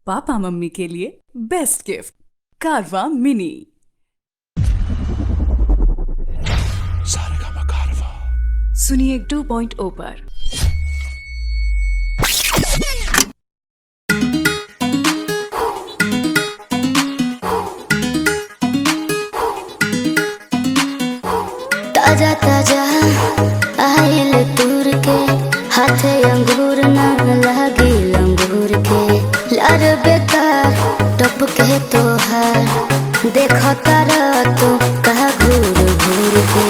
Papa mummy के लिए best gift कारवा मिनी। सुनिए 2.0 पर। ताजा ताजा आइल तूर के हाथे अंगूर न लागी लंगूर के लार बेकार टप के तोहार देखो तारा तो कहा घूर घूर के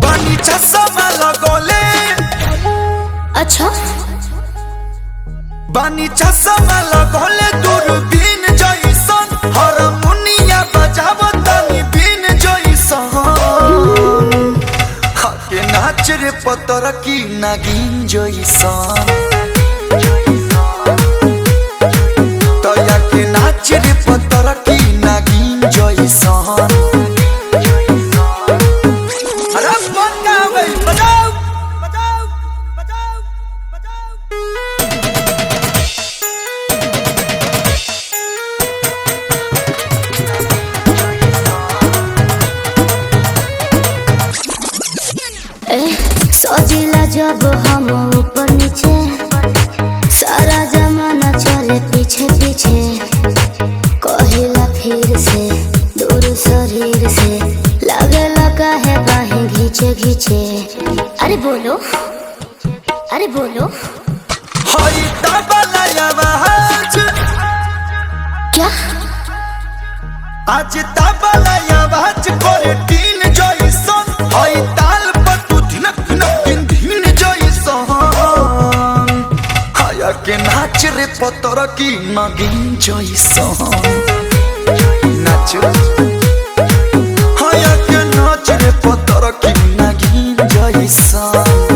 बानी चश्मा लगोले। अच्छा बानी चश्मा लगोले दूरबीन जइसन हारमोनिया बजावतानी बीन जइसन हाके नाच रे पतर की नागिन जइसन तया के नाच रे पतर की नागिन जइसन। अरे बनावे बजाओ बजाओ बजाओ बजाओ। सजिला जब हम ऊपर नीचे सारा जमाना चले पीछे पीछे कहिला फिर से दूर शरीर से लगे लगा है बाहें घींचे घींचे। अरे बोलो अरे बोलो हई तबला आवाज क्या आज तबला आवाज करे तीन जइसन हई ताल पर तू धिनक धिनक दिन दिन जइसन हाया के नाच रे पतर की नागिन जइसन नाच हाया के नाच रे पतर की नागिन जइसन।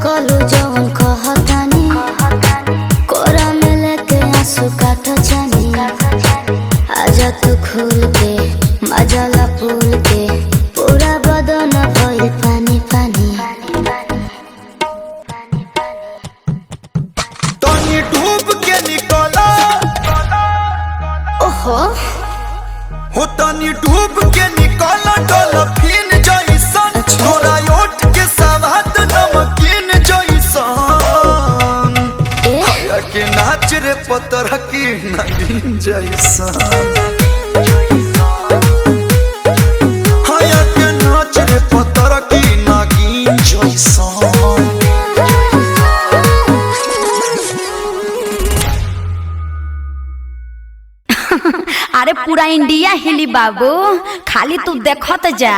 कलू जवन कहतानी कोरा में लेके आंसू काटो जानी आजा तू खुल के मजाला फूल के पूरा बदन भइल पानी पानी। तनी डूब के निकला ओहो हो तनी डूब के निकला डॉल्फिन जइसन तोरा ओठ के सवाद नमकीन जइसन हाया के नाच रे पतर की नागिन जइसन हाया के नाच रे पतर की नागिन जइसन। अरे पूरा इंडिया हिली बाबू, खाली तू देखत जा।